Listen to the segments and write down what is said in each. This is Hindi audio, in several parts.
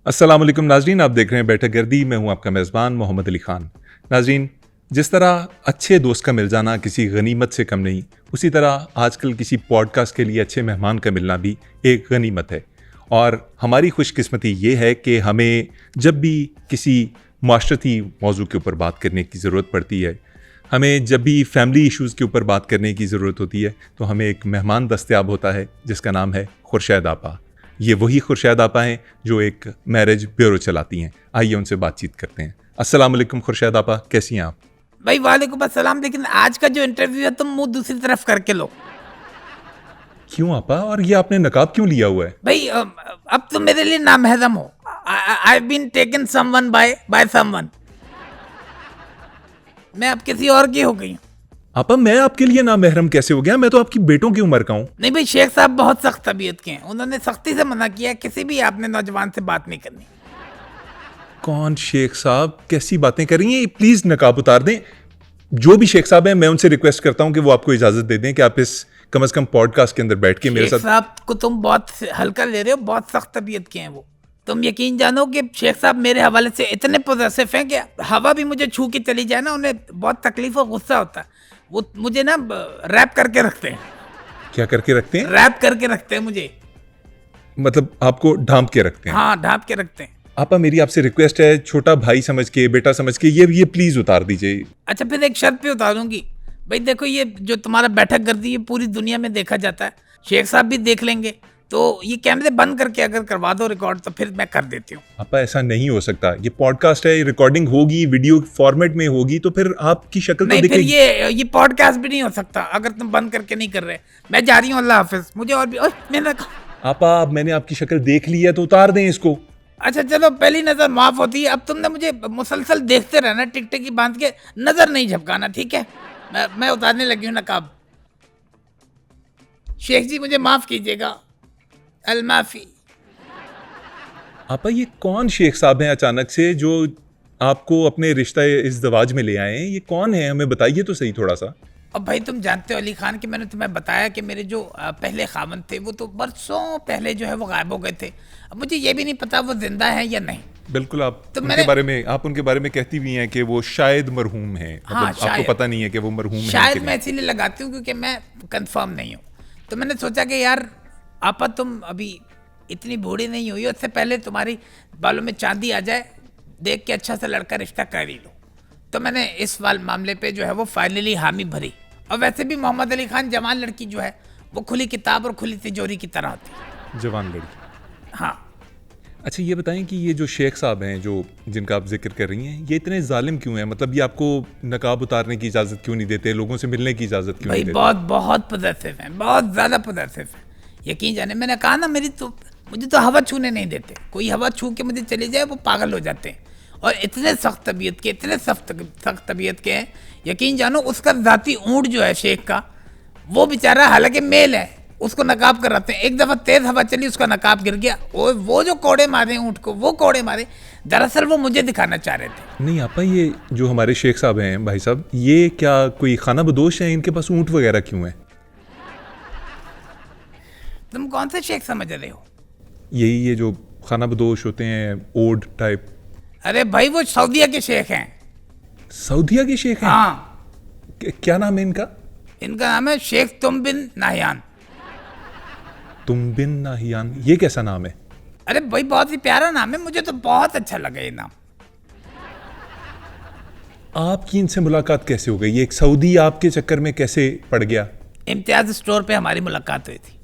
अस्सलाम वालेकुम नाजरीन, आप देख रहे हैं बैठक गर्दी। मैं हूं आपका मेज़बान मोहम्मद अली ख़ान। नाजरीन, जिस तरह अच्छे दोस्त का मिल जाना किसी गनीमत से कम नहीं, उसी तरह आजकल किसी पॉडकास्ट के लिए अच्छे मेहमान का मिलना भी एक गनीमत है। और हमारी खुशकिस्मती ये है कि हमें जब भी किसी माशरती मौजू के ऊपर बात करने की ज़रूरत पड़ती है, हमें जब भी फैमिली इश्यूज़ के ऊपर बात करने की ज़रूरत होती है, तो हमें एक मेहमान दस्तयाब होता है जिसका नाम है खुर्शैद आपा। ये वही खुर्शैद आपा हैं जो एक मैरिज ब्यूरो चलाती हैं। आइए उनसे बातचीत करते हैं। अस्सलाम वालेकुम खुर्शैद आपा, कैसी हैं आप? भाई वालेकुम अस्सलाम। लेकिन आज का जो इंटरव्यू है तुम मुंह दूसरी तरफ करके लो। क्यों आपा, और ये आपने नकाब क्यों लिया हुआ है? भाई अब तुम मेरे लिए नामहरम हो। I been taken someone by someone. मैं अब किसी और की हो गई हूँ। आपा, मैं आपके लिए नामहरम कैसे हो गया? मैं तो आपकी बेटों की उम्र का हूँ। नहीं भाई, शेख साहब बहुत सख्त तबीयत के हैं। उन्होंने सख्ती से मना किया, किसी भी आपने नौजवान से बात नहीं करनी। कौन शेख साहब, कैसी बातें कर रही हैं? प्लीज नकाब उतार दें। जो भी शेख साहब हैं, मैं उनसे रिक्वेस्ट करता हूं कि वो आपको इजाजत दे दें कि आप इस कम से कम पॉडकास्ट के अंदर बैठ के मेरे शेख साथ। साहब को तुम बहुत हल्का ले रहे हो। बहुत सख्त तबीयत के हैं वो। तुम यकीन जानो कि शेख साहब मेरे हवाले से इतने पॉजिटिव हैं कि हवा भी मुझे छू के चली जाए ना, उन्हें बहुत तकलीफ और गुस्सा होता है। वो मुझे ना रैप करके रखते हैं। क्या करके रखते हैं? रैप करके रखते हैं मुझे। मतलब आपको ढांप के रखते हैं? हाँ, ढांप के रखते हैं। आपा, मेरी आपसे रिक्वेस्ट है, छोटा भाई समझ के, बेटा समझ के, ये प्लीज उतार दीजिए। अच्छा, फिर एक शर्त पे उतारूंगी। भाई देखो, ये जो तुम्हारा बैठक गर्दी है पूरी दुनिया में देखा जाता है। शेख साहब भी देख लेंगे, तो ये कैमरे बंद करके अगर करवा दो रिकॉर्ड तो फिर मैं कर देती हूँ। आपा, ऐसा नहीं हो सकता। ये पॉडकास्ट है, रिकॉर्डिंग होगी, वीडियो फॉर्मेट में होगी, तो फिर आपकी शक्ल तो नहीं, फिर दिखेगी। ये पॉडकास्ट भी नहीं हो सकता अगर तुम बंद करके नहीं कर रहे। मैं जा रही हूँ, अल्लाह हाफिज। मुझे और भी मैंने आपा, अब मैंने आपकी शक्ल देख ली है तो उतार दें इसको। अच्छा चलो, पहली नजर माफ होती है। अब तुमने मुझे मुसलसल देखते रहना, टिकटिकी बांध के, नजर नहीं झपकाना, ठीक है? मैं उतारने लगी हूँ नकाब। शेख जी मुझे माफ कीजिएगा, अलमाफी। आपा, ये कौन शेख साहब हैं अचानक से जो आपको अपने रिश्ता इज़्दवाज में ले आए हैं? ये कौन है, हमें बताइए तो सही थोड़ा सा। अब भाई तुम जानते हो अली खान कि मैंने तुम्हें बताया कि मेरे जो पहले खामन थे वो तो बरसों पहले जो है वो गायब हो गए थे। अब मुझे ये भी नहीं पता वो जिंदा है या नहीं। बिल्कुल, आप तो उनके बारे में कहती भी हैं कि वो शायद मरहूम हैं। हाँ, मतलब आपको पता नहीं है कि वो मरहूम हैं कि शायद मैं नहीं। इसीलिए लगाती हूँ क्योंकि मैं कंफर्म नहीं हूँ। तो मैंने सोचा कि यार आपा, तुम अभी इतनी बूढ़ी नहीं हुई, उससे पहले तुम्हारी बालों में चांदी आ जाए, देख के अच्छा सा लड़का रिश्ता कर ही लो। तो मैंने इस मामले पे जो है वो फाइनली हामी भरी। और वैसे भी मोहम्मद अली खान जवान लड़की जो है वो खुली किताब और खुली तिजोरी की तरह होती है। जवान लड़की। हाँ। अच्छा, ये बताएं कि ये जो शेख साहब हैं जो जिनका आप जिक्र कर रही हैं, ये इतने जालिम क्यों हैं? मतलब ये आपको नकाब उतारने की इजाज़त क्यों नहीं देते, लोगों से मिलने की इजाज़त क्यों भाई नहीं देते? बहुत बहुत पॉजिटिव हैं, बहुत ज़्यादा पॉजिटिव हैं। यकीन जाने, मैंने कहा ना, मुझे तो हवा छूने नहीं देते। कोई हवा छू के मुझे चली जाए वो पागल हो जाते हैं। और इतने सख्त तबीयत के, इतने सख्त तबीयत के हैं। यकीन जानो, उसका ज़ाती ऊँट जो है शेख का, वो बेचारा हालांकि मेल है, उसको नकाब कराते हैं। एक दफ़ा तेज़ हवा चली, उसका नकाब गिर गया। और वो जो कोड़े मारे ऊँट को, वो कोड़े मारे, दरअसल वो मुझे दिखाना चाह रहे थे। नहीं आपा, ये जो हमारे शेख साहब हैं, भाई साहब, ये क्या कोई खाना बदोश हैं? इनके पास ऊँट वगैरह क्यों है? तुम कौन से शेख समझ रहे हो? यही ये जो खाना बदोश होते हैं, ओड टाइप। अरे भाई, वो सऊदीया के शेख हैं। सऊदीया के शेख हैं? हाँ, क्या नाम है इनका? इनका नाम है शेख तुम बिन नाहियान। तुम बिन नाहियान, ये कैसा नाम है? अरे भाई, बहुत ही प्यारा नाम है, मुझे तो बहुत अच्छा लगा ये नाम। आपकी इनसे मुलाकात कैसे हो गई? ये एक सऊदी आपके चक्कर में कैसे पड़ गया? इम्तियाज स्टोर पे हमारी मुलाकात हुई थी।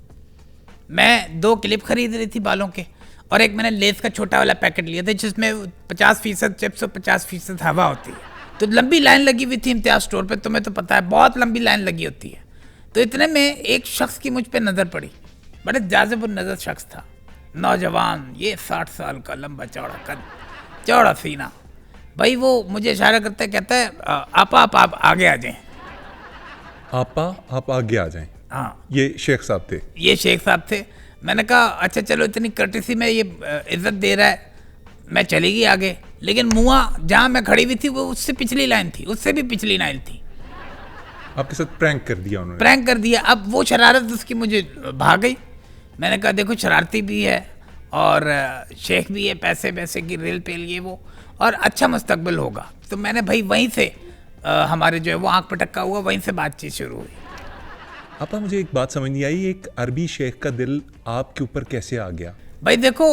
मैं 2 क्लिप खरीद रही थी बालों के, और एक मैंने लेस का छोटा वाला पैकेट लिया था जिसमें 50% चिप्स और 50% हवा होती है। तो लंबी लाइन लगी हुई थी इम्तियाज स्टोर पे, तुम्हें तो पता है बहुत लंबी लाइन लगी होती है। तो इतने में एक शख्स की मुझ पे नज़र पड़ी। बड़े जाज़िब नज़र शख्स था, नौजवान, ये 60 साल का, लंबा चौड़ा कद, चौड़ा सीना। भाई वो मुझे इशारा करते कहता है, आप आगे आ जाएं। आपा, आप आगे आ जाएं। हाँ, ये शेख साहब थे? ये शेख साहब थे। मैंने कहा अच्छा चलो, इतनी कर्टेसी में ये इज्जत दे रहा है, मैं चली गई आगे। लेकिन मुआ जहाँ मैं खड़ी हुई थी वो उससे पिछली लाइन थी, उससे भी पिछली लाइन थी। आपके साथ प्रैंक कर दिया उन्होंने? प्रैंक कर दिया। अब वो शरारत उसकी मुझे भाग गई। मैंने कहा देखो, शरारती भी है और शेख भी है, पैसे पैसे की रेल पेल ये वो, और अच्छा मुस्तकबिल होगा। तो मैंने भाई वहीं से हमारे जो है वो आँख पटक्का हुआ, वहीं से बातचीत शुरू हुई। आपा मुझे एक बात समझ नहीं आई, एक अरबी शेख का दिल आपके ऊपर कैसे आ गया? भाई देखो,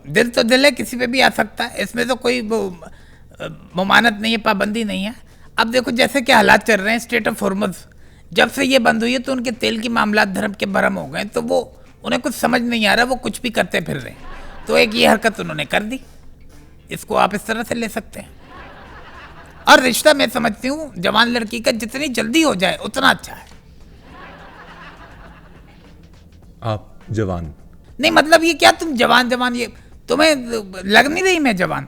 दिल तो दिल है, किसी पे भी आ सकता है, इसमें तो कोई ममानत नहीं है, पाबंदी नहीं है। अब देखो जैसे कि हालात चल रहे हैं, स्टेट ऑफ हॉर्मुज़ जब से ये बंद हुई है तो उनके तेल की मामलात धर्म के भरम हो गए, तो वो उन्हें कुछ समझ नहीं आ रहा, वो कुछ भी करते फिर रहे हैं। तो एक ये हरकत उन्होंने कर दी, इसको आप इस तरह से ले सकते हैं। और रिश्ता मैं समझती हूँ जवान लड़की का जितनी जल्दी हो जाए उतना अच्छा है। आप जवान? नहीं मतलब ये क्या तुम जवान जवान, ये तुम्हें लग नहीं रही मैं जवान?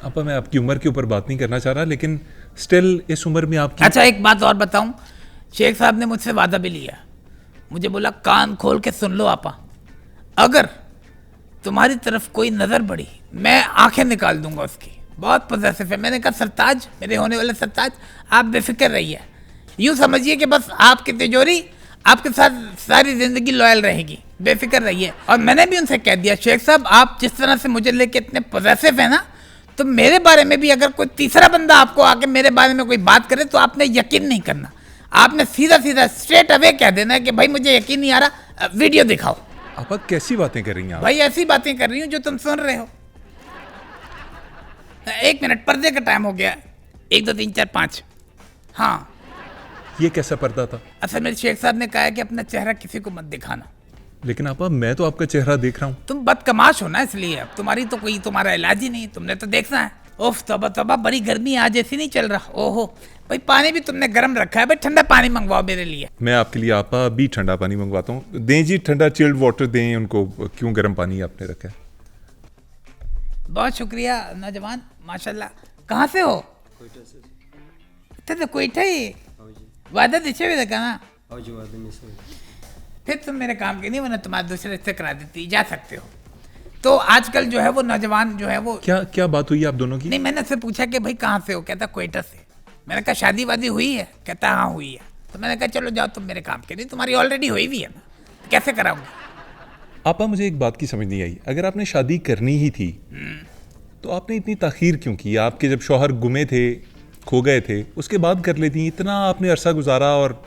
आपा मैं आपकी उम्र के ऊपर बात नहीं करना चाह रहा, लेकिन स्टिल इस उम्र में आपकी। अच्छा एक बात और बताऊं, शेख साहब ने मुझसे वादा भी लिया, मुझे बोला कान खोल के सुन लो आपा, अगर तुम्हारी तरफ कोई नज़र बढ़ी मैं आंखें निकाल दूंगा उसकी। बहुत पॉजिटिव है। मैंने कहा सरताज, मेरे होने वाले सरताज, आप बेफिक्र रहिए, यूँ समझिए कि बस आपकी तिजोरी आपके साथ सारी ज़िंदगी लॉयल रहेगी, बेफिक्र रहिए। और मैंने भी उनसे कह दिया शेख साहब आप जिस तरह से मुझे लेके इतने पॉजिटिव है ना, तो मेरे बारे में भी अगर कोई तीसरा बंदा आपको आके मेरे बारे में कोई बात करे तो आपने यकीन नहीं करना, आपने सीधा सीधा स्ट्रेट अवे कह देना है कि भाई मुझे यकीन नहीं आ रहा, वीडियो दिखाओ। आप कैसी बातें कर रही हैं? भाई ऐसी बातें कर रही हूँ जो तुम सुन रहे हो। 1 मिनट, पर्दे का टाइम हो गया, 1 2 3 4 5। हाँ ये कैसा पर्दा था? असल में शेख साहब ने कहा है कि अपना चेहरा किसी को मत दिखाना। लेकिन आपा मैं तो आपका चेहरा देख रहा हूँ। तुम बदकमाश हो ना, इसलिए अब तुम्हारी तो कोई तुम्हारा इलाज ही नहीं, तुमने तो देखना है। ओफ तौबा तौबा, बड़ी गर्मी आज ऐसी नहीं चल रहा। ओहो भाई पानी भी तुमने गर्म रखा है, भाई ठंडा पानी मंगवाओ मेरे लिए। मैं आपके लिए आपा अभी ठंडा पानी मंगवाता हूँ। दें जी ठंडा चिल्ड वाटर दें उनको, क्यों गर्म पानी आपने रखा है? बहुत शुक्रिया नौजवान, माशाल्लाह। कहाँ से हो? कोयटा से। तो कोयटा ही वादा दिशा भी देखा ना, फिर तुम मेरे काम के नहीं, वरना तुम्हारे दूसरे रिश्ते करा देती, जा सकते हो। तो आजकल जो है वो नौजवान जो है वो, क्या क्या बात हुई आप दोनों की? नहीं मैंने उससे पूछा कि भाई कहाँ से हो, कहता कोयटा से। मैंने कहा शादी वादी हुई है, कहता हाँ हुई है। तो मैंने कहा चलो जाओ तुम मेरे काम के नहीं, तुम्हारी ऑलरेडी हुई भी है ना, तो कैसे कराऊंगी? आपा मुझे एक बात की समझ नहीं आई, अगर आपने शादी करनी ही थी तो आपने इतनी ताखीर क्यों की? आपके जब शौहर गुमे थे, खो गए थे, उसके बाद कर लेती, इतना आपने अरसा गुजारा और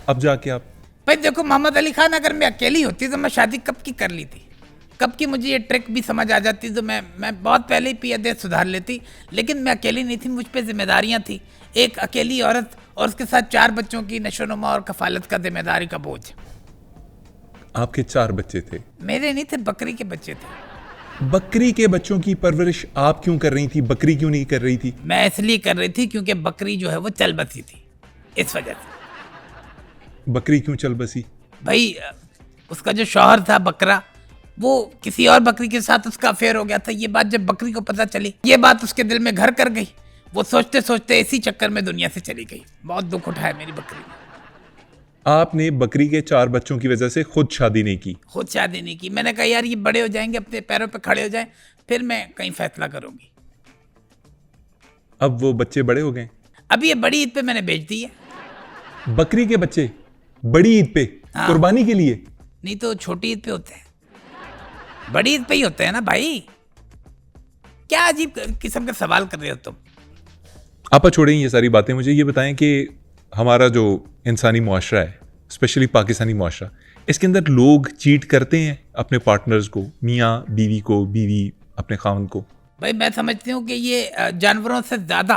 अब जाके आप। भाई देखो मोहम्मद अली खान, अगर मैं अकेली होती तो मैं शादी कब की कर ली थी, कब की मुझे ये ट्रिक भी समझ आ जाती, तो मैं बहुत पहले ही पिया सुधार लेती। लेकिन मैं अकेली नहीं थी, मुझ पे जिम्मेदारियां थी, एक अकेली औरत और उसके साथ 4 बच्चों की नशोनुमा और कफालत का जिम्मेदारी का बोझ। आपके 4 बच्चे थे? मेरे नहीं थे, बकरी के बच्चे थे। बकरी के बच्चों की परवरिश आप क्यों कर रही थी, बकरी क्यों नहीं कर रही थी? मैं इसलिए कर रही थी क्योंकि बकरी जो है वो चल बसी थी, इस वजह से। बकरी क्यों चल बसी? भाई उसका जो शौहर था बकरा, वो किसी और बकरी के साथ उसका अफेयर हो गया था। ये बात जब बकरी को पता चली, ये बात उसके दिल में घर कर गई, वो सोचते सोचते इसी चक्कर में दुनिया से चली गई। बहुत दुख उठाया मेरी बकरी ने। आपने बकरी के 4 बच्चों की वजह से खुद शादी नहीं की? खुद शादी नहीं की। मैंने कहा यार ये बड़े हो जाएंगे, अपने पैरों पे खड़े हो जाएं, फिर मैं कहीं फैसला करूंगी। अब वो बच्चे बड़े हो गए? अभी ये बड़ी ईद पे मैंने बेच दी है। बकरी के बच्चे बड़ी ईद पे? हाँ। कुर्बानी के लिए? नहीं तो छोटी ईद पे होते हैं, बड़ी ईद पे ही होते हैं ना भाई। क्या अजीब किस्म का सवाल कर रहे हो तुम? आपा छोड़ें ये सारी बातें, मुझे ये बताएं कि हमारा जो इंसानी मुआशरा है, स्पेशली पाकिस्तानी मुआशरा, इसके अंदर लोग चीट करते हैं अपने पार्टनर्स को, मियाँ बीवी को, बीवी अपने खावंद को। भाई मैं समझती हूँ कि ये जानवरों से ज़्यादा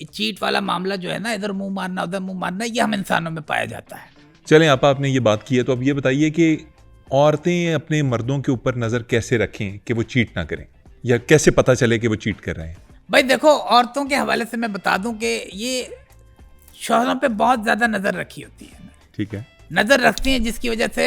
ये चीट वाला मामला जो है ना, इधर मुंह मारना उधर मुंह मारना, ये हम इंसानों में पाया जाता है। चलें आपा, आपने ये बात की है तो अब ये बताइए कि औरतें अपने मर्दों के ऊपर नज़र कैसे रखें कि वो चीट ना करें, या कैसे पता चले कि वो चीट कर रहे हैं? भाई देखो औरतों के हवाले से मैं बता दूं कि ये शौहरों पे बहुत ज़्यादा नज़र रखी होती है। ठीक है। नज़र रखती हैं जिसकी वजह से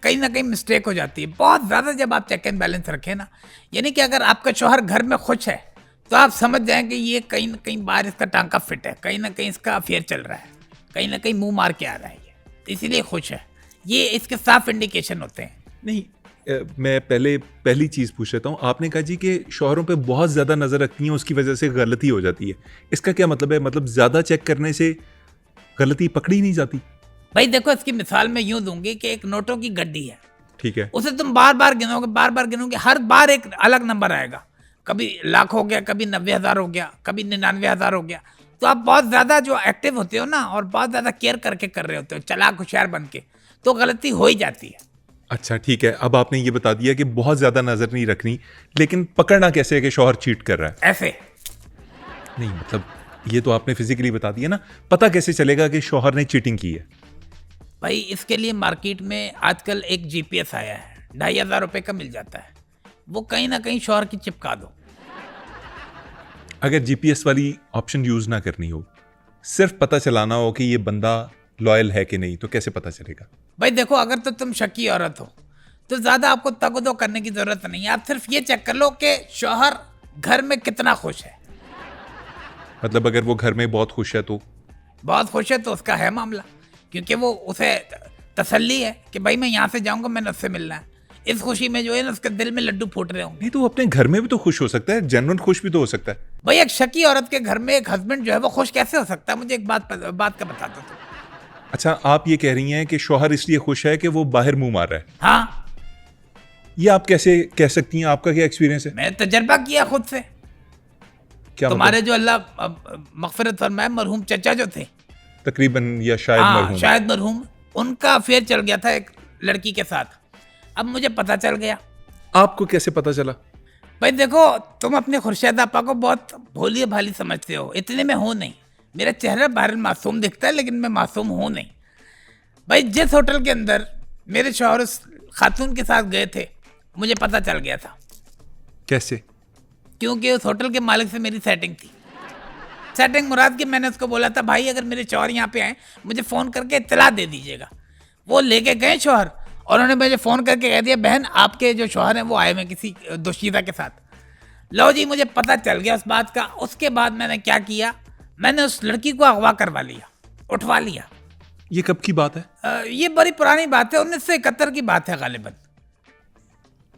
कहीं ना कहीं मिस्टेक हो जाती है बहुत ज़्यादा। जब आप चेक एंड बैलेंस रखें ना, यानी कि अगर आपका शौहर घर में खुश है तो आप समझ जाएं कि ये कहीं ना कहीं बाहर इसका टांका फिट है, कहीं ना कहीं इसका अफेयर चल रहा है, कहीं ना कहीं मुंह मार के आ रहा है ये, इसीलिए खुश है। ये इसके साफ इंडिकेशन होते हैं। नहीं मैं पहली चीज़ पूछ लेता हूँ। आपने कहा जी कि शौहरों पे बहुत ज़्यादा नज़र रखती हैं, उसकी वजह से गलती हो जाती है, इसका क्या मतलब है? मतलब ज़्यादा चेक करने से गलती पकड़ी नहीं जाती? भाई देखो इसकी मिसाल मैं यूं दूंगी कि एक नोटों की गड्डी है, ठीक है। उसे तुम बार बार गिनोगे, हर बार एक अलग नंबर आएगा। कभी लाख हो गया, कभी 90,000 हो गया, कभी 99,000 हो गया। तो आप बहुत ज़्यादा जो एक्टिव होते हो ना, और बहुत ज़्यादा केयर करके कर रहे होते हो, चालाक होशियार बन के, तो गलती हो ही जाती है। अच्छा ठीक है, अब आपने ये बता दिया कि बहुत ज़्यादा नज़र नहीं रखनी, लेकिन पकड़ना कैसे है कि शौहर चीट कर रहा है? ऐसे नहीं मतलब ये तो आपने फिजिकली बता दिया ना, पता कैसे चलेगा कि शौहर ने चीटिंग की है? भाई, इसके लिए मार्केट में आजकल एक GPS आया है, 2,500 रुपये का मिल जाता है। वो कहीं ना कहीं शौहर की चिपका दो। अगर जीपीएस वाली ऑप्शन यूज़ ना करनी हो, सिर्फ पता चलाना हो कि ये बंदा लॉयल है कि नहीं, तो कैसे पता चलेगा? भाई देखो, अगर तो तुम शकी औरत हो तो ज़्यादा आपको तगदो करने की ज़रूरत नहीं है। आप सिर्फ ये चेक कर लो कि शौहर घर में कितना खुश है। मतलब अगर वो घर में बहुत खुश है तो? बहुत खुश है तो उसका है मामला, क्योंकि वो उसे तसल्ली है कि भाई मैं यहाँ से जाऊँगा, मैंने उससे मिलना है। इस खुशी में जो है ना, उसके दिल में लड्डू फूट रहे होंगे। नहीं तो वो अपने घर में भी तो खुश हो सकता है, जेन्युइन खुश भी तो हो सकता है। भाई, एक शकी औरत के घर में एक हस्बैंड जो है वो खुश कैसे हो सकता है? मुझे एक बात का बता दो तुम। अच्छा, आप ये कह रही हैं कि शौहर इसलिए खुश है कि वो बाहर मुंह मार रहा है? हाँ, ये आप कैसे कह सकती हैं? आपका क्या एक्सपीरियंस है? मैंने तजर्बा किया खुद से। क्या तुम्हारे मतलब? जो अल्लाह मगफिरत फरमाए, मरहूम चचा जो थे, तकरीबन या शायद हाँ मरहूम। शायद मरहूम, उनका अफेयर चल गया था एक लड़की के साथ। अब मुझे पता चल गया। आपको कैसे पता चला? भाई देखो, तुम अपने खुर्शीद आपा को बहुत भोली भाली समझते हो, इतने में हो नहीं। मेरा चेहरा बाहर मासूम दिखता है, लेकिन मैं मासूम हूँ नहीं। भाई, जिस होटल के अंदर मेरे शौहर उस खातून के साथ गए थे, मुझे पता चल गया था। कैसे? क्योंकि उस होटल के मालिक से मेरी सेटिंग थी। सेटिंग मुराद कि मैंने उसको बोला था, भाई अगर मेरे शौहर यहाँ पे आए, मुझे फ़ोन करके इत्तला दे दीजिएगा। वो लेके गए शौहर, और उन्होंने मुझे फ़ोन करके कह दिया, बहन आपके जो शौहर हैं वो आए हुए किसी दोशीदा के साथ। लो जी, मुझे पता चल गया उस बात का। उसके बाद मैंने क्या किया, मैंने उस लड़की को अगवा करवा लिया, उठवा लिया। ये कब की बात है? ये बड़ी पुरानी बात है, 1971 की बात है गालिबन।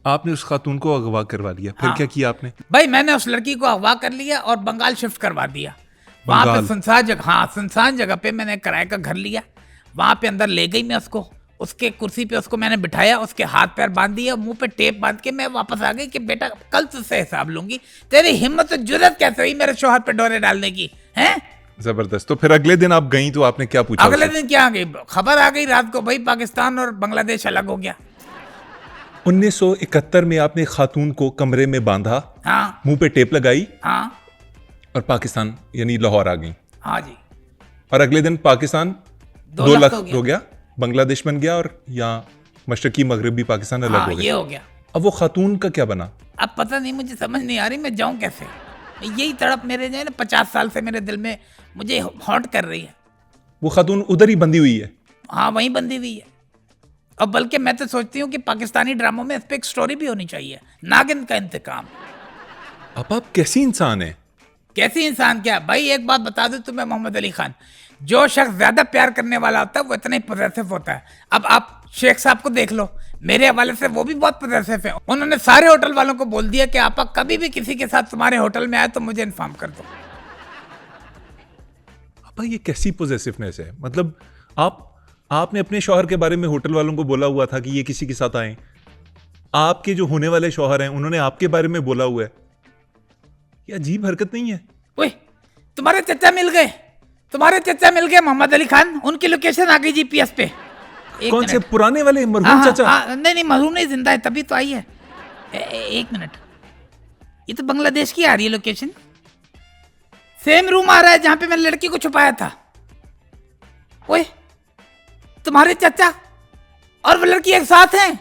आपने उस खातून को अगवा करवा लिया, फिर हाँ। क्या किया आपने? भाई, मैंने उस लड़की को अगवा कर लिया और बंगाल शिफ्ट करवा दिया। वहाँ पे बंगाल? सुनसान जगह, हाँ सुनसान जगह पे मैंने किराए का घर लिया। वहाँ पे अंदर ले गई मैं उसको, उसके कुर्सी पे उसको मैंने बिठाया, उसके हाथ पैर बांध दिया, मुंह पे टेप बांध के मैं वापस आ गई कि बेटा कल तुझसे हिसाब लूंगी। तेरी हिम्मत और जुर्रत कैसे हुई मेरे शौहर पे डोरे डालने की, हैं? जबरदस्त। तो फिर अगले दिन आप गई तो आपने क्या पूछा? अगले उससे? दिन क्या आ गई खबर, आ गई रात को, भाई पाकिस्तान और बांग्लादेश अलग हो गया। 1971 में आपने खातून को कमरे में बांधा, हाँ मुंह पे टेप लगाई हाँ और पाकिस्तान यानी लाहौर आ गई। हाँ जी। और अगले दिन पाकिस्तान 2 2 लाख लाख हो गया, बांग्लादेश बन गया, और यहाँ मशरकी मगरबी पाकिस्तान अलग हाँ, हो ये गया। हो गया। अब वो खातून का क्या बना? अब पता नहीं, मुझे समझ नहीं आ रही मैं जाऊं कैसे। यही तड़प मेरे जो है ना 50 साल से मेरे दिल में मुझे हॉन्ट कर रही है। वो खातून उधर ही बंधी हुई है? हाँ, वहीं बंधी हुई है। और बल्कि मैं तो सोचती हूँ कि पाकिस्तानी ड्रामों में इस पर एक स्टोरी भी होनी चाहिए, नागिन का इंतकाम। अब आप कैसी इंसान हैं? कैसी इंसान क्या भाई, एक बात बता दूं तुम्हें मोहम्मद अली खान, जो शख्स ज्यादा प्यार करने वाला होता है वो इतना ही पॉजिटिव होता है। अब आप शेख साहब को देख लो, मेरे हवाले से वो भी बहुत पॉजिटिव है। उन्होंने सारे होटल वालों को बोल दिया कि आप कभी भी किसी के साथ तुम्हारे होटल में आए तो मुझे इन्फॉर्म कर दो। अब ये कैसी पॉजिटिवनेस है? मतलब आपने अपने शौहर के बारे में होटल वालों को बोला हुआ था कि ये किसी के साथ आए, आपके जो होने वाले शौहर हैं उन्होंने आपके बारे में बोला हुआ है। ये अजीब हरकत नहीं है? ओए, तुम्हारे चचा मिल गए, तुम्हारे चचा मिल गए मोहम्मद अली खान, उनकी लोकेशन आ गई GPS पे। एक कौन से मिनट। पुराने वाले हाँ, मरहूम हाँ, चाचा? हाँ, नहीं मरहूम नहीं, जिंदा है, तभी तो आई है। एक मिनट, ये तो बांग्लादेश की आ रही है लोकेशन। सेम रूम आ रहा है जहां पे मैंने लड़की को छुपाया था। ओए, तुम्हारे चाचा और वो लड़की एक साथ हैं,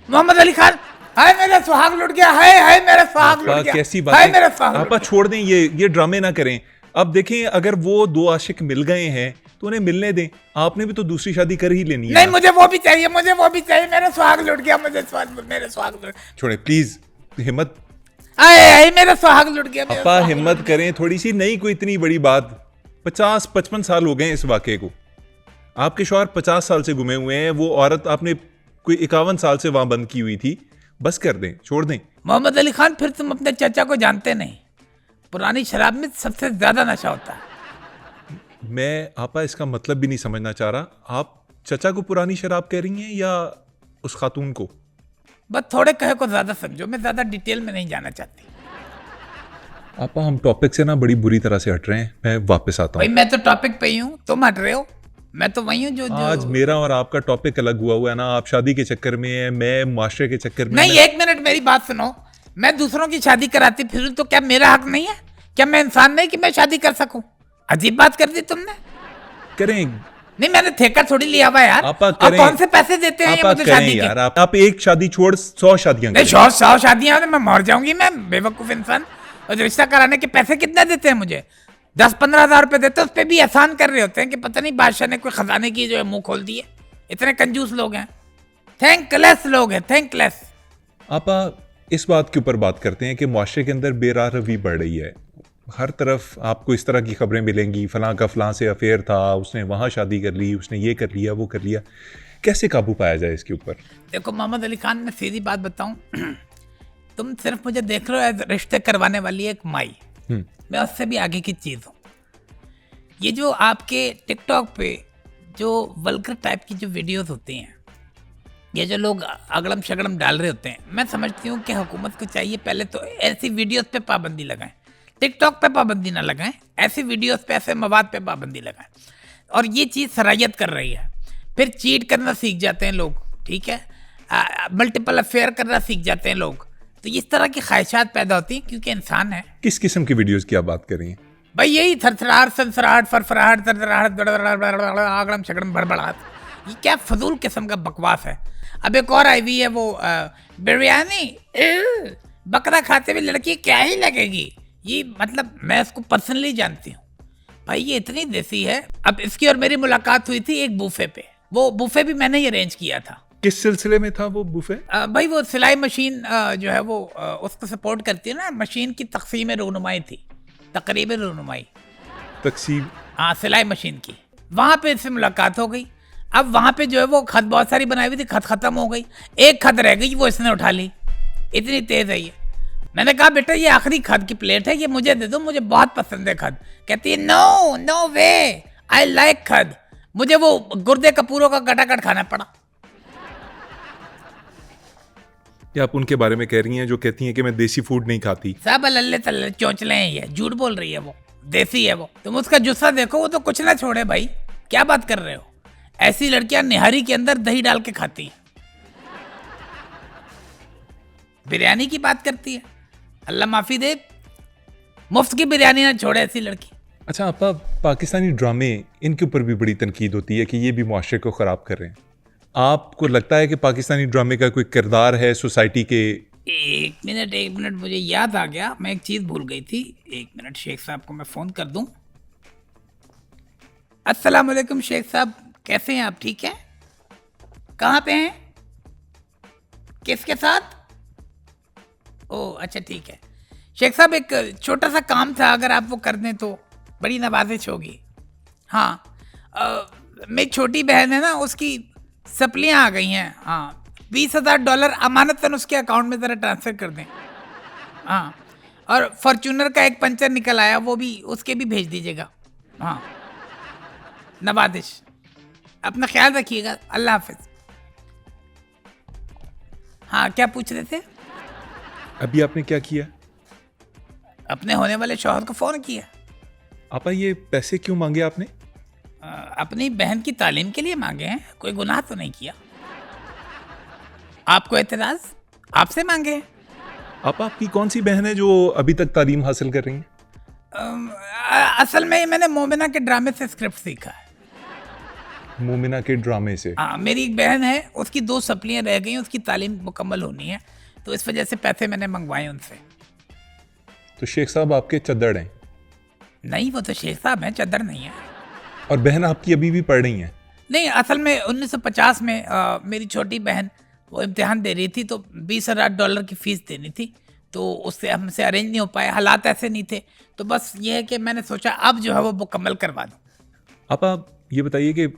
मोहम्मद अली खान। हाय मेरा सुहाग लुट गया, हाय हाय मेरा सुहाग लुट आपा, गया, कैसी हाय बात मेरा है? सुहाग लुट आपा गया। छोड़ दें, ये ड्रामे ना करें। अब देखें, अगर वो दो आशिक मिल गए हैं तो उन्हें मिलने दें। आपने भी तो दूसरी शादी कर ही लेनी है नहीं, ना। मुझे वो भी चाहिए, मुझे वो भी चाहिए। मेरा सुहाग लुट गया, मेरे सुहाग लुट, छोड़े प्लीज, हिम्मत। आए मेरा सुहाग लुट गया, मेरा अपा सुहाग लुट हिम्मत करें थोड़ी सी, नहीं कोई इतनी बड़ी बात। 50-55 साल हो गए इस वाक़े को। आपके शौहर 50 साल से गुमे हुए हैं, वो औरत आपने कोई 51 साल से वहां बंद की हुई थी। बस कर दें, छोड़ दें। मोहम्मद अली खान, फिर तुम अपने चाचा को जानते नहीं। पुरानी शराब में सबसे ज्यादा नशा होता है। मैं आपा इसका मतलब भी नहीं समझना चाह रहा। आप चचा को पुरानी शराब कह रही हैं या उस खातून को? बस थोड़े कहे को ज़्यादा समझो, मैं ज़्यादा डिटेल में नहीं जाना चाहती। आपा हम टॉपिक से ना बड़ी बुरी तरह से हट रहे हैं, मैं वापस आता भाई हूँ। मैं तो टॉपिक पे ही हूँ, तुम हट रहे हो। मैं तो वही हूँ जो आज मेरा और आपका टॉपिक अलग हुआ है ना, आप शादी के चक्कर में है, मैं मुआशरे के चक्कर में। नहीं, एक मिनट मेरी बात सुनो। मैं दूसरों की शादी कराती फिर तो क्या मेरा हक नहीं है? क्या मैं इंसान नहीं कि मैं शादी कर सकूं? अजीब बात कर दी तुमने। करें नहीं, मैंने ठेका थोड़ी लिया हुआ यार। आपा अब करें, कौन से पैसे देते हैं ये आपा मुझे करें शादी के? यार, आप एक शादी छोड़ 100 शादियां नहीं, करें। 100 शादियां हैं तो मैं मर जाऊंगी, मैं बेवकूफ इंसान। और रिश्ता कराने के पैसे कितने देते हैं मुझे? 10-15 हजार रुपए देते हैं, उस पर भी एहसान कर रहे होते हैं कि पता नहीं बादशाह ने कोई खजाने की जो है मुंह खोल दिए। इतने कंजूस लोग हैं, थैंकलेस लोग हैं, थैंकलेस। आपा इस बात के ऊपर बात करते हैं कि मुआशरे के अंदर बेराह रवी बढ़ रही है। हर तरफ आपको इस तरह की खबरें मिलेंगी, फलां का फलां से अफेयर था, उसने वहाँ शादी कर ली, उसने ये कर लिया, वो कर लिया। कैसे काबू पाया जाए इसके ऊपर? देखो मोहम्मद अली खान, मैं सीधी बात बताऊं, तुम सिर्फ मुझे देख रहे हो एज रिश्ते करवाने वाली एक माई। मैं उससे भी आगे की चीज़ हूँ। ये जो आपके टिकटॉक पे जो वल्गर टाइप की जो वीडियोस होती हैं, ये जो लोग अगड़म शगड़म डाल रहे होते हैं, मैं समझती हूँ कि हुकूमत को चाहिए पहले तो ऐसी वीडियोस पे पाबंदी लगाएं। टिकटॉक पे पाबंदी ना लगाएं, ऐसी वीडियोस पे, ऐसे मवाद पे पाबंदी लगाएं। और ये चीज़ सरायत कर रही है। फिर चीट करना सीख जाते हैं लोग, ठीक है, मल्टीपल अफेयर करना सीख जाते हैं लोग। तो इस तरह की ख्वाहिशात पैदा होती हैं क्योंकि इंसान है। किस किस्म की वीडियोस की आप बात कर रही हैं? भाई यही थरथराहट, सनसराहट, फरफराहट, थरथराहट, आगड़म शगड़म भड़बड़ाहट, ये क्या फजूल किस्म का बकवास है। अब एक और आई हुई है वो बिरयानी, बकरा खाते हुए लड़की क्या ही लगेगी। ये मतलब मैं इसको पर्सनली जानती हूँ भाई, ये इतनी देसी है। अब इसकी और मेरी मुलाकात हुई थी एक बूफे पे। वो बूफे भी मैंने ही अरेंज किया था। किस सिलसिले में था वो बुफे? भाई वो सिलाई मशीन जो है वो उसको सपोर्ट करती है ना, मशीन की तकसीम रूनुमाई थी, तकरीबन रूनुमाई, तकसीम। हाँ सिलाई मशीन की। वहाँ पे इससे मुलाकात हो गई। अब वहाँ पे जो है वो खत बहुत सारी बनाई हुई थी, खत खत्म हो गई, एक खत रह गई, वो इसने उठा ली। इतनी तेज है ये। मैंने कहा बेटा ये आखिरी खत की प्लेट है, ये मुझे दे दो, मुझे बहुत पसंद है खत। कहती है no no way, I like खत। मुझे वो गुर्दे कपूरों का गटागट खाना पड़ा। या आप उनके बारे में कह रही हैं जो कहती हैं कि मैं देसी फूड नहीं खाती? सब अल्ले तल्ले चोंचले हैं, ये झूठ बोल रही है, वो देसी है। वो तुम उसका जुस्सा देखो, वो तो कुछ ना छोड़े भाई। क्या बात कर रहे हो? ऐसी लड़कियां निहारी के अंदर दही डाल के खाती हैं, बिरयानी की बात करती है। अल्लाह माफी दे, मुफ्त की बिरयानी ना छोड़े ऐसी लड़की। अच्छा आपा, पाकिस्तानी ड्रामे इनके ऊपर भी बड़ी तनकीद होती है कि ये भी मुआशरे को ख़राब कर रहे हैं। आपको लगता है कि पाकिस्तानी ड्रामे का कोई किरदार है सोसाइटी के? एक मिनट, मुझे याद आ गया, मैं एक चीज़ भूल गई थी। एक मिनट, शेख साहब को मैं फ़ोन कर दूं। अस्सलाम वालेकुम शेख साहब, कैसे हैं आप? ठीक है? कहाँ पे हैं? किसके साथ? ओह अच्छा ठीक है। शेख साहब एक छोटा सा काम था, अगर आप वो कर दें तो बड़ी नवाजिश होगी। हाँ, मेरी छोटी बहन है ना, उसकी सप्लियाँ आ गई हैं। हाँ, $20,000 अमानतन उसके अकाउंट में ज़रा ट्रांसफ़र कर दें। हाँ, और फॉर्चूनर का एक पंचर निकल आया, वो भी उसके भी भेज दीजिएगा। हाँ, नवाजिश। अपना ख्याल रखिएगा, अल्लाह हाफिज़। हाँ, क्या पूछ रहे थे? अभी आपने क्या किया? अपने होने वाले शौहर को फ़ोन किया। आपा ये पैसे क्यों मांगे आपने? अपनी बहन की तालीम के लिए मांगे हैं, कोई गुनाह तो नहीं किया। आपको एतराज़? आपसे मांगे हैं। आपा आपकी कौन सी बहन है जो अभी तक तालीम हासिल कर रही है? असल में मैंने मोमिना के ड्रामे से स्क्रिप्ट सीखा है। मोमिना के ड्रामे से? हाँ, मेरी एक बहन है, उसकी 2 सप्लियाँ रह गई, उसकी तालीम मुकम्मल होनी है, तो इस वजह से पैसे मैंने मंगवाए उनसे। तो शेख साहब आपके चद्दड़ हैं? नहीं, वो तो शेख साहब हैं, चद्दर नहीं है। और बहन आपकी अभी भी पढ़ रही हैं? नहीं, असल में 1950 में मेरी छोटी बहन वो इम्तिहान दे रही थी, तो $20,000 की फ़ीस देनी थी, तो उससे हमसे अरेंज नहीं हो पाया, हालात ऐसे नहीं थे, तो बस ये है कि मैंने सोचा अब जो है वो मुकम्मल करवा दूँ। आप ये बताइए कि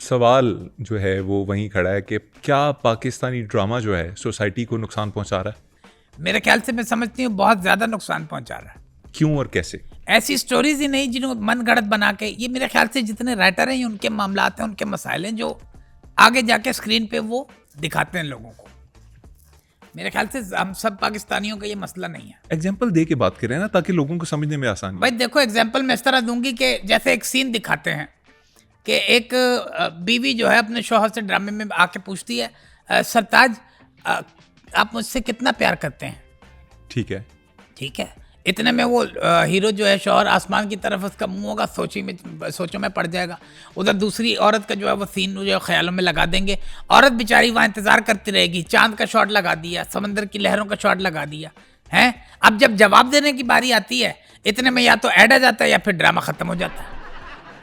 सवाल जो है वो वहीं खड़ा है कि क्या पाकिस्तानी ड्रामा जो है सोसाइटी को नुकसान पहुंचा रहा है? मेरे ख्याल से मैं समझती हूँ बहुत ज़्यादा नुकसान पहुंचा रहा है। क्यों और कैसे? ऐसी स्टोरीज ही नहीं जिन्होंने मन गढ़ंत बना के, ये मेरे ख्याल से जितने राइटर हैं उनके मामलात हैं, उनके मसाइल हैं जो आगे जाके स्क्रीन पे वो दिखाते हैं लोगों को। मेरे ख्याल से हम सब पाकिस्तानियों का ये मसला नहीं है। एग्जाम्पल दे के बात करें ना, ताकि लोगों को समझने में आसानी। भाई देखो, एग्जाम्पल मैं इस तरह दूंगी कि जैसे एक सीन दिखाते हैं कि एक बीवी जो है अपने शौहर से ड्रामे में आके पूछती है, सरताज आप मुझसे कितना प्यार करते हैं? ठीक है। ठीक है, इतने में वो हीरो जो है शौहर आसमान की तरफ उसका मुंह होगा, सोचों में पड़ जाएगा। उधर दूसरी औरत का जो है वो सीन जो है ख्यालों में लगा देंगे। औरत बेचारी वहाँ इंतजार करती रहेगी, चांद का शॉट लगा दिया, समंदर की लहरों का शॉट लगा दिया है। अब जब जवाब देने की बारी आती है, इतने में या तो ऐड आ जाता है या फिर ड्रामा खत्म हो जाता है।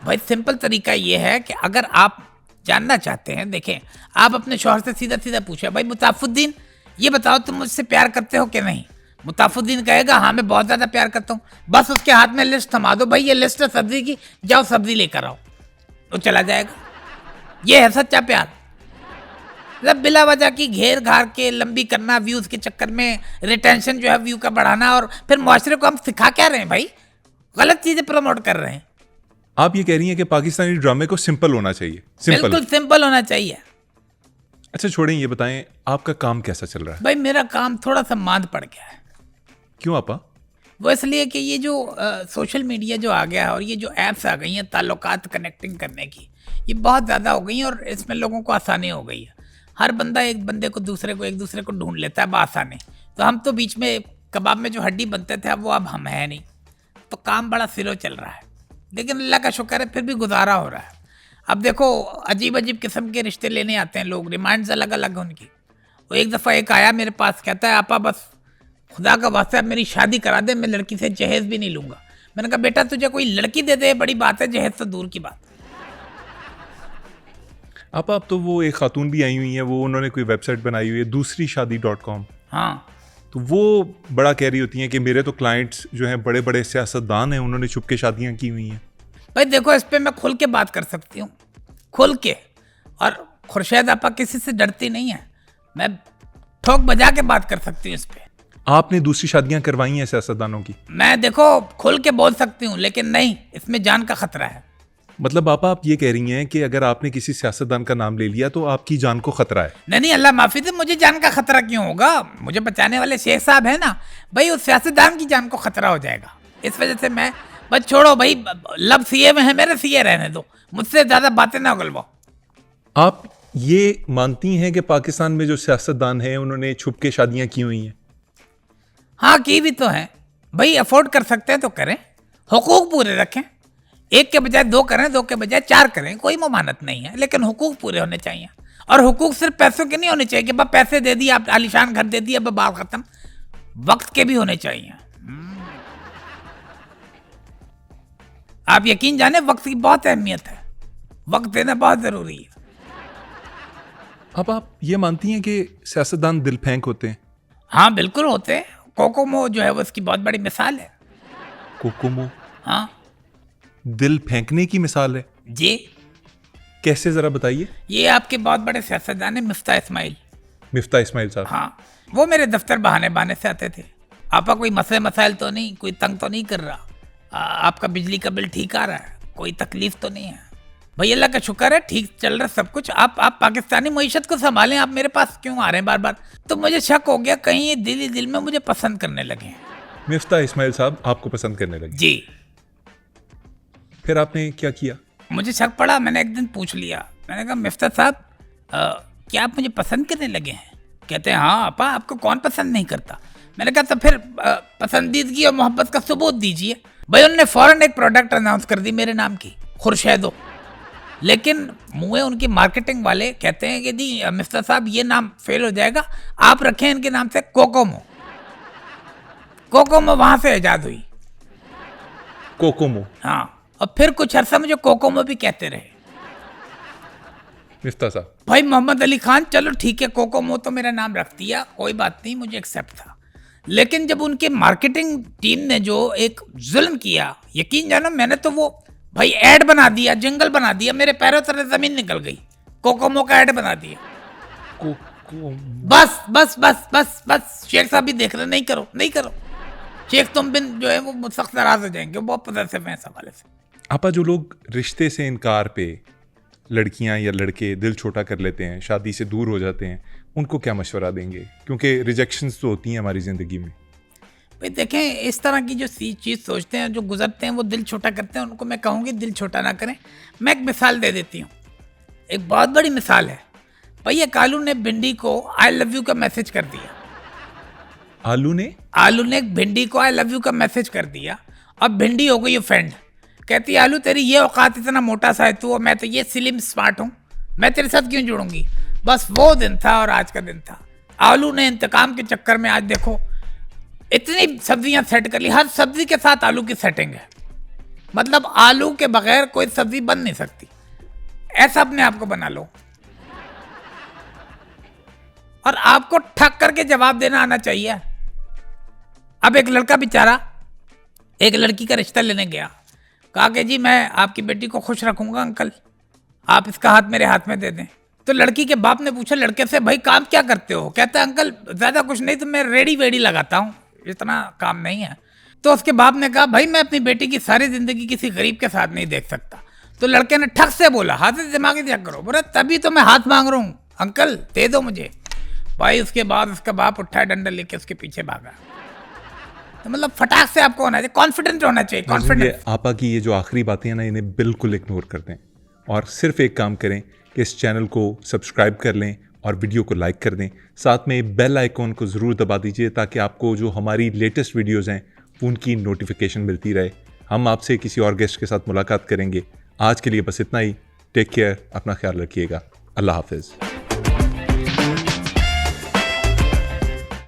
भाई सिंपल तरीका ये है कि अगर आप जानना चाहते हैं, देखें, आप अपने शौहर से सीधा सीधा पूछे, भाई मुताफुद्दीन ये बताओ तुम मुझसे प्यार करते हो कि नहीं? मुताफुद्दीन कहेगा हाँ मैं बहुत ज़्यादा प्यार करता हूँ। बस उसके हाथ में लिस्ट थमा दो, भाई ये लिस्ट है सब्जी की, जाओ सब्जी लेकर आओ, तो चला जाएगा। ये है सच्चा प्यार। मतलब बिला वजह की घेर घार के लंबी करना, व्यूज़ के चक्कर में रिटेंशन जो है व्यू का बढ़ाना, और फिर मुआशरे को हम सिखा क्या रहे हैं भाई? गलत चीज़ें प्रमोट कर रहे हैं। आप ये कह रही हैं कि पाकिस्तानी ड्रामे को सिंपल होना चाहिए? बिल्कुल सिंपल होना चाहिए। अच्छा छोड़ें, ये बताएं आपका काम कैसा चल रहा है? भाई मेरा काम थोड़ा सा मांद पड़ गया है। क्यों आपा? वो इसलिए कि ये जो सोशल मीडिया जो आ गया है और ये जो ऐप्स आ गई हैं ताल्लुकात कनेक्टिंग करने की, ये बहुत ज़्यादा हो गई हैं और इसमें लोगों को आसानी हो गई है। हर बंदा एक बंदे को एक दूसरे को ढूंढ लेता है बआसानी। तो हम तो बीच में कबाब में जो हड्डी बनते थे, अब वो अब हम हैं नहीं, तो काम बड़ा स्लो चल रहा है। लेकिन अल्लाह का शुक्र है फिर भी गुजारा हो रहा है। अब देखो, अजीब अजीब किस्म के रिश्ते लेने आते हैं लोग, डिमांड्स अलग अलग हैं उनकी। वो एक दफ़ा एक आया मेरे पास, कहता है आपा बस खुदा का वास्ता है मेरी शादी करा दे, मैं लड़की से जहेज भी नहीं लूंगा। मैंने कहा बेटा तुझे कोई लड़की दे दे बड़ी बात है, जहेज तो दूर की बात। आप तो वो एक खातून भी आई हुई है, वो उन्होंने कोई वेबसाइट बनाई हुई है दूसरीशादी.com। हाँ, तो वो बड़ा कह रही होती हैं कि मेरे तो क्लाइंट्स जो हैं बड़े बड़े सियासतदान हैं, उन्होंने छुप के शादियां की हुई हैं। भाई देखो, इस पे मैं खुल के बात कर सकती हूँ, खुल के। और खुर्शेद आपा किसी से डरती नहीं है, मैं ठोक बजा के बात कर सकती हूँ इस पे। आपने दूसरी शादियां करवाई हैं सियासतदानों की? मैं देखो खुल के बोल सकती हूँ, लेकिन नहीं, इसमें जान का खतरा है। मतलब आप ये कह रही हैं कि अगर आपने किसी सियासतदान का नाम ले लिया तो आपकी जान को खतरा है? नहीं, अल्लाह माफी दे, मुझे जान का खतरा क्यों होगा? मुझे बचाने वाले शेख साहब है ना भाई, उस सियासतदान की जान को खतरा हो जाएगा। इस वजह से मैं बस छोड़ो भाई, लब सीए में है मेरे, सीए रहने दो, मुझसे ज्यादा बातें ना उगलवाओ। आप ये मानती हैं कि पाकिस्तान में जो सियासतदान हैं उन्होंने छुप के शादियां की हुई हैं? हाँ, की भी तो है भाई, अफोर्ड कर सकते हैं तो करें, हुकूक पूरे रखें। एक के बजाय दो करें, दो के बजाय चार करें, कोई ममानत नहीं है, लेकिन हुकूक पूरे होने चाहिए। और हुकूक सिर्फ पैसों के नहीं होने चाहिए कि बस पैसे दे दिए, आप आलीशान घर दे दिया, बात खत्म। वक्त के भी होने चाहिए। आप यकीन जाने वक्त की बहुत अहमियत है, वक्त देना बहुत जरूरी है। अब आप ये मानती हैं कि सियासतदान दिल फेंक होते हैं? हाँ बिल्कुल होते हैं। कोकोमो जो है वो इसकी बहुत बड़ी मिसाल है। कोकोमो हाँ दिल फेंकने की मिसाल है? जी, कैसे जरा बताइए। ये आपके बहुत बड़े सियासतदान है मिफ्ता इस्माइल। मिफ्ता इस्माइल साहब? हाँ, वो मेरे दफ्तर बहाने बहाने से आते थे। आपका कोई मसले मसाइल तो नहीं, कोई तंग तो नहीं कर रहा? आपका बिजली का बिल ठीक आ रहा है? कोई तकलीफ तो नहीं है? भाई अल्लाह का शुक्र है, ठीक चल रहा सब कुछ। आप पाकिस्तानी मईशत को संभालें, आप मेरे पास क्यों आ रहे हैं बार बार? तो मुझे शक हो गया कहीं ये दिल ही दिल में मुझे पसंद करने लगे हैं। मिफ्ता इस्माइल साहब आपको पसंद करने लगे? जी। फिर आपने क्या किया? मुझे शक पड़ा, मैंने एक दिन पूछ लिया, मैंने कहा मिफ्ता साहब क्या आप मुझे पसंद करने लगे हैं? कहते हैं हाँ आपा, आपको कौन पसंद नहीं करता? मैंने कहा तो फिर पसंदीदगी और मोहब्बत का सबूत दीजिए। भाई उन्होंने फौरन एक प्रोडक्ट अनाउंस कर दी मेरे नाम की, खुर्शेदो। लेकिन मुँह उनकी मार्केटिंग वाले कहते हैं कि जी मिफ्ता साहब ये नाम फेल हो जाएगा, आप रखें इनके नाम से कोकोमो। कोकोमो वहां से ईजाद हुई। कोकोमो? हाँ, और फिर कुछ अरसा मुझे कोकोमो भी कहते रहे मिफ्ता साहब। भाई मोहम्मद अली खान, चलो ठीक है, कोकोमो तो मेरा नाम रख दिया, कोई बात नहीं, मुझे एक्सेप्ट था। लेकिन जब उनके मार्केटिंग टीम ने जो एक जुल्म किया, यकीन जानो, मैंने तो वो भाई ऐड बना दिया, जिंगल बना दिया, मेरे पैरों तले जमीन निकल गई। कोकोमो का ऐड बना दिया। बस बस बस बस बस शेख साहब भी देख रहे, नहीं करो नहीं करो। शेख तुम बिन जो है वो सख्त नाराज हो जाएंगे, बहुत पॉजिटिव हैं इस हवाले से। आपा जो लोग रिश्ते से इनकार पे लड़कियां या लड़के दिल छोटा कर लेते हैं, शादी से दूर हो जाते हैं, उनको क्या मशवरा देंगे? क्योंकि रिजेक्शंस तो होती हैं हमारी ज़िंदगी में। भाई देखें, इस तरह की जो चीज़ सोचते हैं, जो गुजरते हैं, वो दिल छोटा करते हैं, उनको मैं कहूँगी दिल छोटा ना करें। मैं एक मिसाल दे देती हूँ, एक बहुत बड़ी मिसाल है। भैया कालू ने भिंडी को आई लव यू का मैसेज कर दिया। आलू ने एक भिंडी को आई लव यू का मैसेज कर दिया। अब भिंडी हो गई ऑफेंड, कहती है आलू तेरी ये औकात, इतना मोटा सा है तू, मैं तो ये स्लिम स्मार्ट हूँ, मैं तेरे साथ क्यों जुड़ूंगी। बस वो दिन था और आज का दिन था। आलू ने इंतकाम के चक्कर में आज देखो इतनी सब्जियां सेट कर ली, हर सब्जी के साथ आलू की सेटिंग है। मतलब आलू के बगैर कोई सब्जी बन नहीं सकती, ऐसा अपने आप को बना लो। और आपको ठक करके जवाब देना आना चाहिए। अब एक लड़का बेचारा एक लड़की का रिश्ता लेने गया, कहा कि जी मैं आपकी बेटी को खुश रखूंगा अंकल, आप इसका हाथ मेरे हाथ में दे दें। तो लड़की के बाप ने पूछा लड़के से, भाई काम क्या करते हो? कहता है अंकल ज़्यादा कुछ नहीं, तो मैं रेडी वेडी लगाता हूँ, इतना काम नहीं है। तो उसके बाप ने कहा भाई मैं अपनी बेटी की सारी ज़िंदगी किसी गरीब के साथ नहीं देख सकता। तो लड़के ने ठक से बोला, हाथ से दिमागी त्याग करो। बोला तभी तो मैं हाथ मांग रहा हूँ अंकल, दे दो मुझे। भाई उसके बाद उसका बाप उठा डंडा लेके उसके पीछे भागा। तो मतलब फटाक से आपको होना चाहिए, कॉन्फिडेंट होना चाहिए, कॉन्फिडेंट। आपा की ये जो आखिरी बातें हैं ना, इन्हें बिल्कुल इग्नोर कर दें और सिर्फ एक काम करें कि इस चैनल को सब्सक्राइब कर लें और वीडियो को लाइक कर दें। साथ में बेल आइकॉन को ज़रूर दबा दीजिए ताकि आपको जो हमारी लेटेस्ट वीडियोज़ हैं उनकी नोटिफिकेशन मिलती रहे। हम आपसे किसी और गेस्ट के साथ मुलाकात करेंगे। आज के लिए बस इतना ही। टेक केयर, अपना ख्याल रखिएगा। अल्लाह हाफिज़।